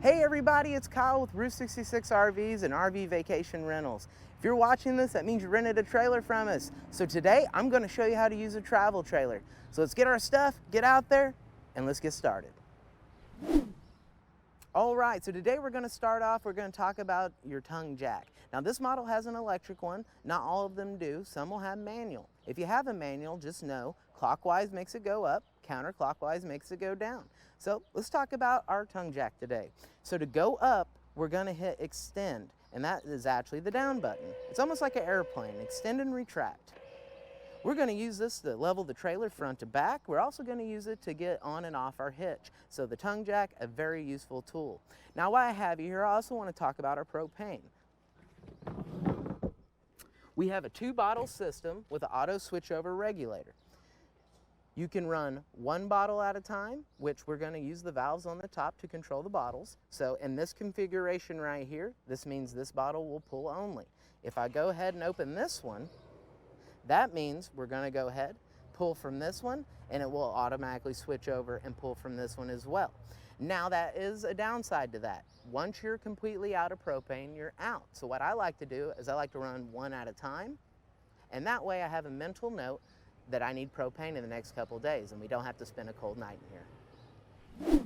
Hey everybody, it's Kyle with Route 66 RVs and RV Vacation Rentals. If you're watching this, that means you rented a trailer from us. So today, I'm gonna show you how to use a travel trailer. So let's get our stuff, get out there, and let's get started. All right, so today we're gonna start off, we're gonna talk about your tongue jack. Now this model has an electric one, not all of them do, some will have manual. If you have a manual, just know clockwise makes it go up, counterclockwise makes it go down. So let's talk about our tongue jack today. So to go up, we're gonna hit extend, and that is actually the down button. It's almost like an airplane, extend and retract. We're going to use this to level the trailer front to back. We're also going to use it to get on and off our hitch. So the tongue jack, a very useful tool. Now while I have you here, I also want to talk about our propane. We have a 2-bottle system with an auto switchover regulator. You can run 1 bottle at a time, which we're going to use the valves on the top to control the bottles. So in this configuration right here, this means this bottle will pull only. If I go ahead and open this one, that means we're going to go ahead, pull from this one, and it will automatically switch over and pull from this one as well. Now that is a downside to that. Once you're completely out of propane, you're out. So what I like to do is I like to run 1 at a time, and that way I have a mental note that I need propane in the next couple days, and we don't have to spend a cold night in here.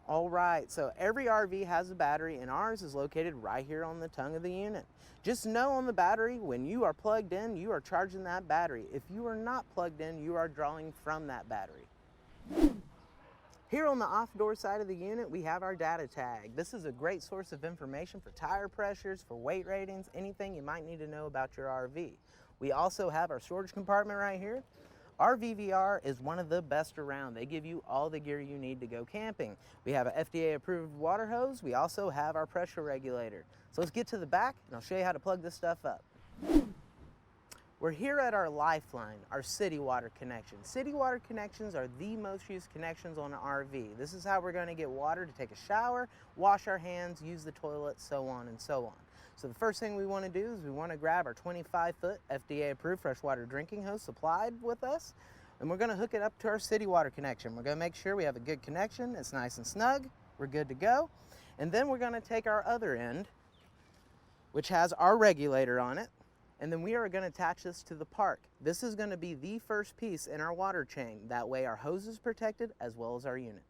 All right, so every RV has a battery, and ours is located right here on the tongue of the unit. Just know on the battery, when you are plugged in, you are charging that battery. If you are not plugged in, you are drawing from that battery. Here on the off-door side of the unit, we have our data tag. This is a great source of information for tire pressures, for weight ratings, anything you might need to know about your RV. We also have our storage compartment right here. RVVR is one of the best around. They give you all the gear you need to go camping. We have an FDA approved water hose. We also have our pressure regulator. So let's get to the back and I'll show you how to plug this stuff up. We're here at our lifeline, our city water connection. City water connections are the most used connections on an RV. This is how we're going to get water to take a shower, wash our hands, use the toilet, so on and so on. So the first thing we want to do is we want to grab our 25-foot FDA-approved freshwater drinking hose supplied with us, and we're going to hook it up to our city water connection. We're going to make sure we have a good connection, it's nice and snug, we're good to go. And then we're going to take our other end, which has our regulator on it, and then we are going to attach this to the park. This is going to be the first piece in our water chain. That way our hose is protected as well as our unit.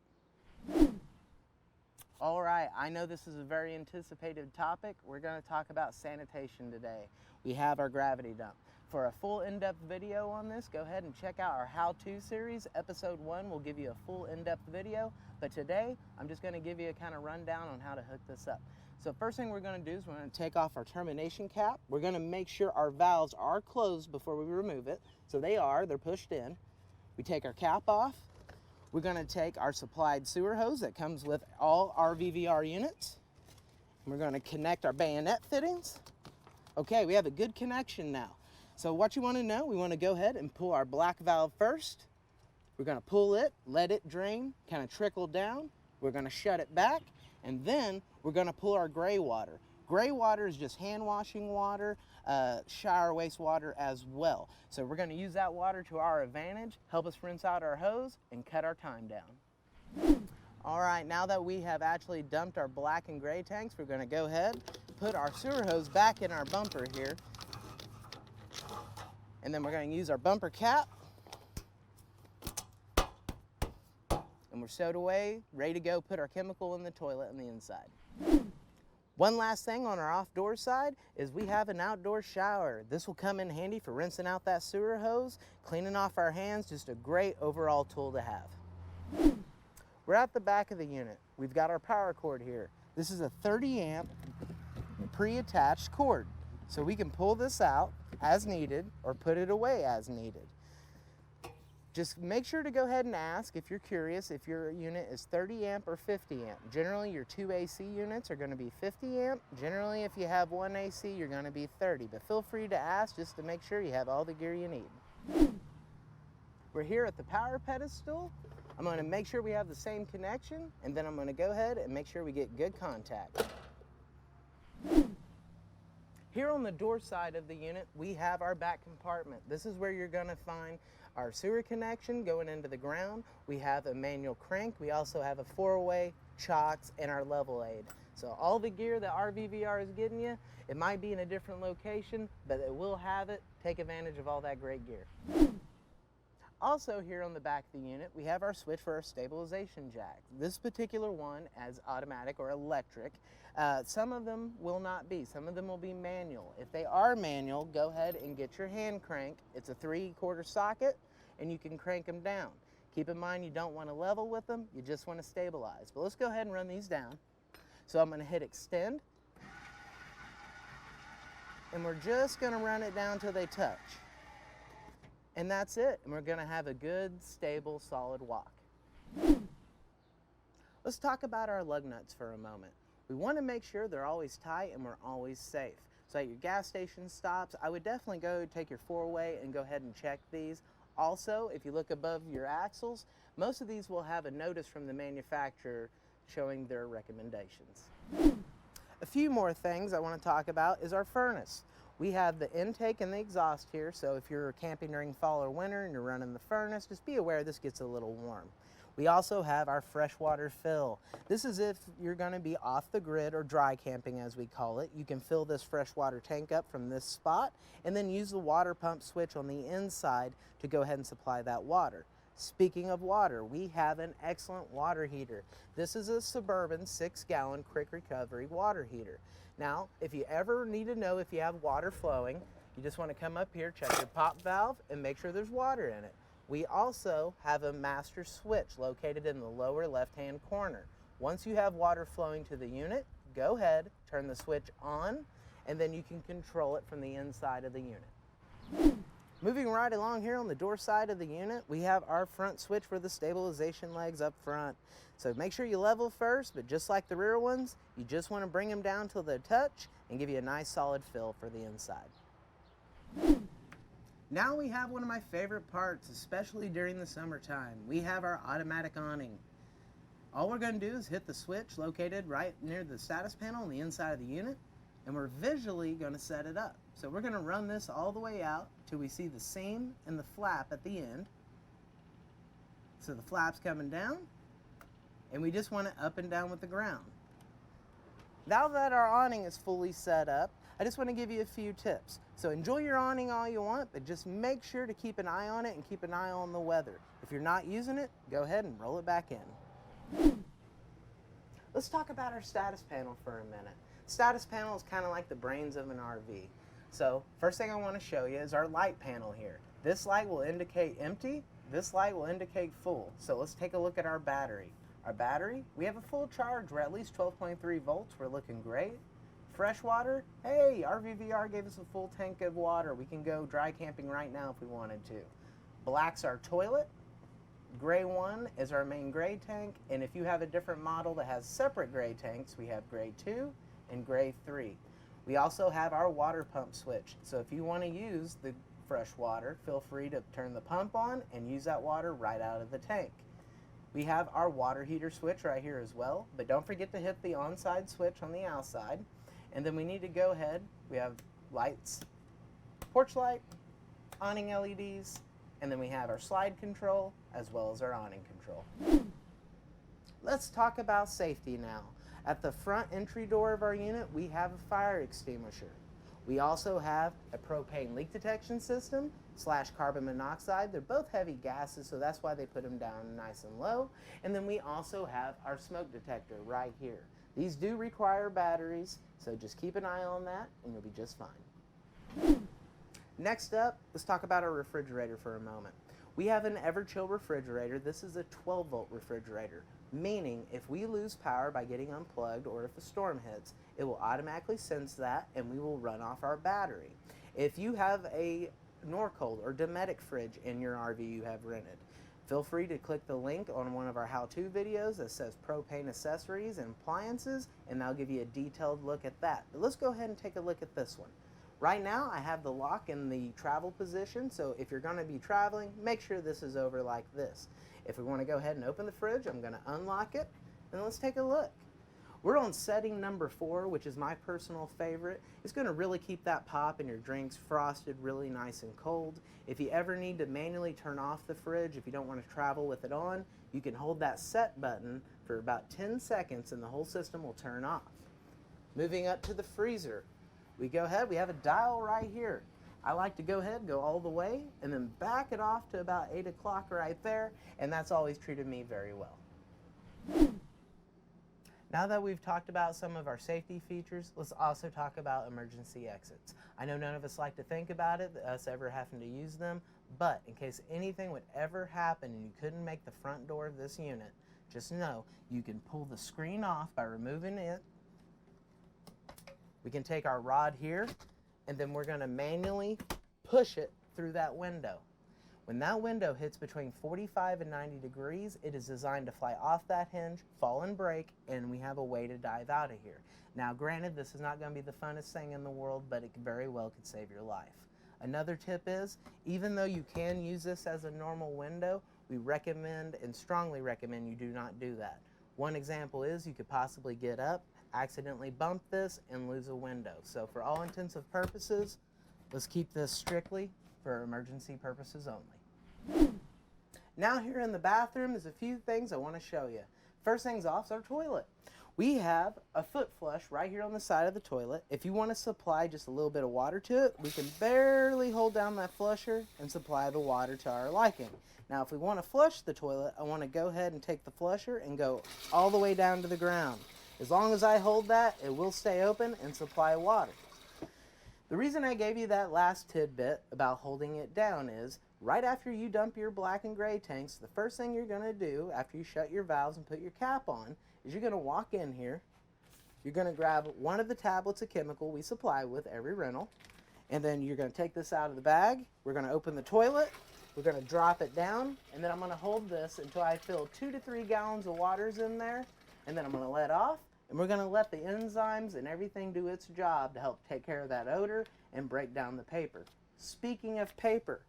All right, I know this is a very anticipated topic. We're going to talk about sanitation today. We have our gravity dump. For a full in-depth video on this, go ahead and check out our how-to series. Episode 1 will give you a full in-depth video, but today I'm just going to give you a kind of rundown on how to hook this up. So first thing we're going to do is we're going to take off our termination cap. We're going to make sure our valves are closed before we remove it. So they're pushed in. We take our cap off. We're going to take our supplied sewer hose that comes with all RVVR units. We're going to connect our bayonet fittings. Okay, we have a good connection now. So what you want to know, we want to go ahead and pull our black valve first. We're going to pull it, let it drain, kind of trickle down. We're going to shut it back, and then we're going to pull our gray water. Gray water is just hand washing water, shower wastewater as well. So we're going to use that water to our advantage, help us rinse out our hose, and cut our time down. All right, now that we have actually dumped our black and gray tanks, we're going to go ahead, put our sewer hose back in our bumper here, and then we're going to use our bumper cap, and we're stowed away, ready to go put our chemical in the toilet on the inside. One last thing on our off-door side is we have an outdoor shower. This will come in handy for rinsing out that sewer hose, cleaning off our hands, just a great overall tool to have. We're at the back of the unit. We've got our power cord here. This is a 30 amp pre-attached cord. So we can pull this out as needed or put it away as needed. Just make sure to go ahead and ask if you're curious if your unit is 30 amp or 50 amp. Generally, your 2 AC units are going to be 50 amp. Generally, if you have 1 AC, you're going to be 30. But feel free to ask just to make sure you have all the gear you need. We're here at the power pedestal. I'm going to make sure we have the same connection, and then I'm going to go ahead and make sure we get good contact. Here on the door side of the unit, we have our back compartment. This is where you're going to find our sewer connection going into the ground. We have a manual crank. We also have a 4-way, chocks, and our level aid. So all the gear that RVVR is getting you, it might be in a different location, but it will have it. Take advantage of all that great gear. Also here on the back of the unit, we have our switch for our stabilization jack. This particular one is automatic or electric. Some of them will not be. Some of them will be manual. If they are manual, go ahead and get your hand crank. It's a 3/4 socket and you can crank them down. Keep in mind you don't want to level with them, you just want to stabilize. But let's go ahead and run these down. So I'm going to hit extend and we're just going to run it down till they touch. And that's it, and we're gonna have a good, stable, solid walk. Let's talk about our lug nuts for a moment. We wanna make sure they're always tight and we're always safe. So at your gas station stops, I would definitely go take your 4-way and go ahead and check these. Also, if you look above your axles, most of these will have a notice from the manufacturer showing their recommendations. A few more things I wanna talk about is our furnace. We have the intake and the exhaust here, so if you're camping during fall or winter and you're running the furnace, just be aware this gets a little warm. We also have our freshwater fill. This is if you're gonna be off the grid or dry camping as we call it. You can fill this freshwater tank up from this spot and then use the water pump switch on the inside to go ahead and supply that water. Speaking of water, we have an excellent water heater. This is a Suburban 6-gallon quick recovery water heater. Now, if you ever need to know if you have water flowing, you just want to come up here, check your pop valve, and make sure there's water in it. We also have a master switch located in the lower left-hand corner. Once you have water flowing to the unit, go ahead, turn the switch on, and then you can control it from the inside of the unit. Moving right along here on the door side of the unit, we have our front switch for the stabilization legs up front. So make sure you level first, but just like the rear ones, you just want to bring them down till they touch and give you a nice solid fill for the inside. Now we have one of my favorite parts, especially during the summertime. We have our automatic awning. All we're going to do is hit the switch located right near the status panel on the inside of the unit, and we're visually going to set it up. So we're going to run this all the way out till we see the seam and the flap at the end. So the flap's coming down, and we just want it up and down with the ground. Now that our awning is fully set up, I just want to give you a few tips. So enjoy your awning all you want, but just make sure to keep an eye on it and keep an eye on the weather. If you're not using it, go ahead and roll it back in. Let's talk about our status panel for a minute. Status panel is kind of like the brains of an RV. So first thing I want to show you is our light panel here. This light will indicate empty, this light will indicate full. So let's take a look at our battery. Our battery, we have a full charge. We're at least 12.3 volts. We're looking great. Fresh water, hey, RVVR gave us a full tank of water. We can go dry camping right now if we wanted to. Black's our toilet. Gray one is our main gray tank. And if you have a different model that has separate gray tanks, we have gray 2 and gray 3. We also have our water pump switch. So if you want to use the fresh water, feel free to turn the pump on and use that water right out of the tank. We have our water heater switch right here as well, but don't forget to hit the on-side switch on the outside. And then we need to go ahead, we have lights, porch light, awning LEDs, and then we have our slide control as well as our awning control. Let's talk about safety now. At the front entry door of our unit, we have a fire extinguisher. We also have a propane leak detection system / carbon monoxide. They're both heavy gases, so that's why they put them down nice and low. And then we also have our smoke detector right here. These do require batteries, so just keep an eye on that and you'll be just fine. Next up, let's talk about our refrigerator for a moment. We have an Everchill refrigerator. This is a 12-volt refrigerator, meaning if we lose power by getting unplugged or if a storm hits, it will automatically sense that and we will run off our battery. If you have a Norcold or Dometic fridge in your RV you have rented, feel free to click the link on one of our how-to videos that says propane accessories and appliances, and that'll give you a detailed look at that. But let's go ahead and take a look at this one. Right now I have the lock in the travel position, so if you're going to be traveling, make sure this is over like this. If we want to go ahead and open the fridge, I'm going to unlock it, and let's take a look. We're on setting number 4, which is my personal favorite. It's going to really keep that pop and your drinks frosted really nice and cold. If you ever need to manually turn off the fridge, if you don't want to travel with it on, you can hold that set button for about 10 seconds and the whole system will turn off. Moving up to the freezer, we go ahead, we have a dial right here. I like to go ahead and go all the way and then back it off to about 8 o'clock right there, and that's always treated me very well. Now that we've talked about some of our safety features, let's also talk about emergency exits. I know none of us like to think about it, us ever having to use them, but in case anything would ever happen and you couldn't make the front door of this unit, just know you can pull the screen off by removing it. We can take our rod here, and then we're going to manually push it through that window. When that window hits between 45 and 90 degrees, it is designed to fly off that hinge, fall and break, and we have a way to dive out of here. Now granted, this is not going to be the funnest thing in the world, but it very well could save your life. Another tip is, even though you can use this as a normal window, we recommend and strongly recommend you do not do that. One example is you could possibly get up, accidentally bump this, and lose a window. So for all intents and purposes, let's keep this strictly for emergency purposes only. Now here in the bathroom, there's a few things I want to show you. First things off is our toilet. We have a foot flush right here on the side of the toilet. If you want to supply just a little bit of water to it, we can barely hold down that flusher and supply the water to our liking. Now if we want to flush the toilet, I want to go ahead and take the flusher and go all the way down to the ground. As long as I hold that, it will stay open and supply water. The reason I gave you that last tidbit about holding it down is, right after you dump your black and gray tanks, the first thing you're going to do after you shut your valves and put your cap on is you're going to walk in here, you're going to grab one of the tablets of chemical we supply with every rental, and then you're going to take this out of the bag, we're going to open the toilet, we're going to drop it down, and then I'm going to hold this until I fill 2 to 3 gallons of waters in there, and then I'm going to let off. And we're going to let the enzymes and everything do its job to help take care of that odor and break down the paper. Speaking of paper,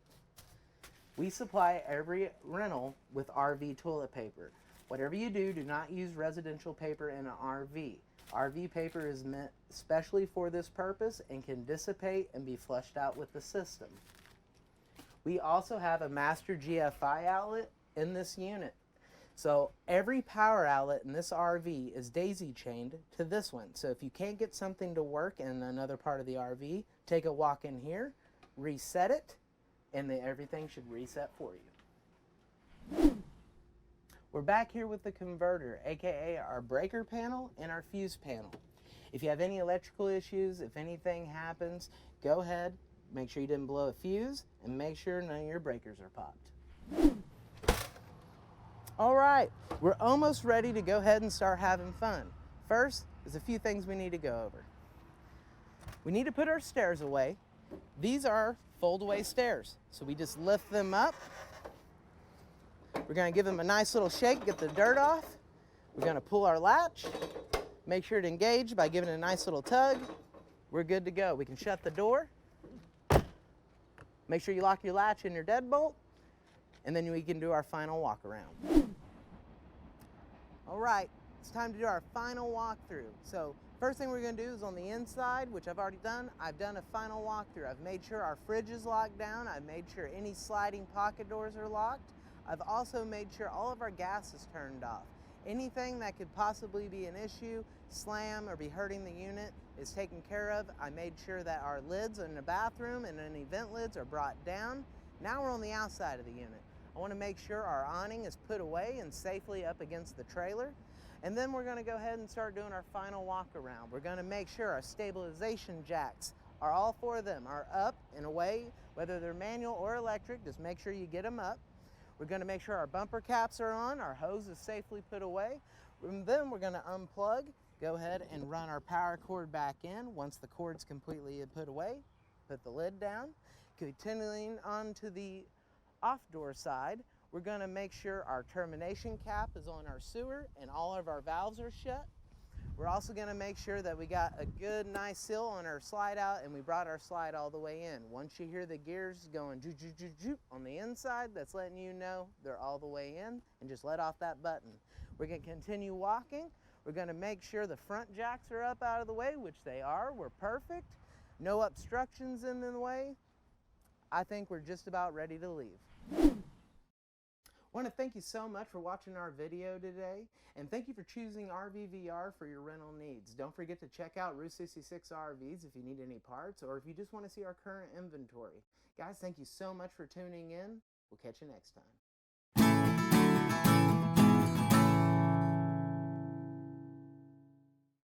we supply every rental with RV toilet paper. Whatever you do, do not use residential paper in an RV. RV paper is meant especially for this purpose and can dissipate and be flushed out with the system. We also have a master GFI outlet in this unit. So every power outlet in this RV is daisy chained to this one. So if you can't get something to work in another part of the RV, take a walk in here, reset it, and then everything should reset for you. We're back here with the converter, aka our breaker panel and our fuse panel. If you have any electrical issues, if anything happens, go ahead, make sure you didn't blow a fuse, and make sure none of your breakers are popped. All right, we're almost ready to go ahead and start having fun. First, there's a few things we need to go over. We need to put our stairs away. These are fold-away stairs, so we just lift them up. We're gonna give them a nice little shake, get the dirt off. We're gonna pull our latch, make sure to engage by giving it a nice little tug. We're good to go. We can shut the door. Make sure you lock your latch and your deadbolt, and then we can do our final walk around. All right, it's time to do our final walkthrough. So first thing we're gonna do is on the inside, which I've already done. I've done a final walkthrough. I've made sure our fridge is locked down. I've made sure any sliding pocket doors are locked. I've also made sure all of our gas is turned off. Anything that could possibly be an issue, slam, or be hurting the unit is taken care of. I made sure that our lids in the bathroom and any vent lids are brought down. Now we're on the outside of the unit. I want to make sure our awning is put away and safely up against the trailer. And then we're going to go ahead and start doing our final walk around. We're going to make sure our stabilization jacks are all 4 of them are up and away, whether they're manual or electric, just make sure you get them up. We're going to make sure our bumper caps are on, our hose is safely put away. And then we're going to unplug, go ahead and run our power cord back in. Once the cord's completely put away, put the lid down. Continuing on to the off door side, we're going to make sure our termination cap is on our sewer and all of our valves are shut. We're also going to make sure that we got a good nice seal on our slide out, and we brought our slide all the way in. Once you hear the gears going joop, joop, joop, joop on the inside, that's letting you know they're all the way in, and just let off that button. We're going to continue walking. We're going to make sure the front jacks are up out of the way, which they are. We're perfect. No obstructions in the way. I think we're just about ready to leave. I want to thank you so much for watching our video today, and thank you for choosing RVVR for your rental needs. Don't forget to check out Route 66 RVs if you need any parts, or if you just want to see our current inventory. Guys, thank you so much for tuning in. We'll catch you next time.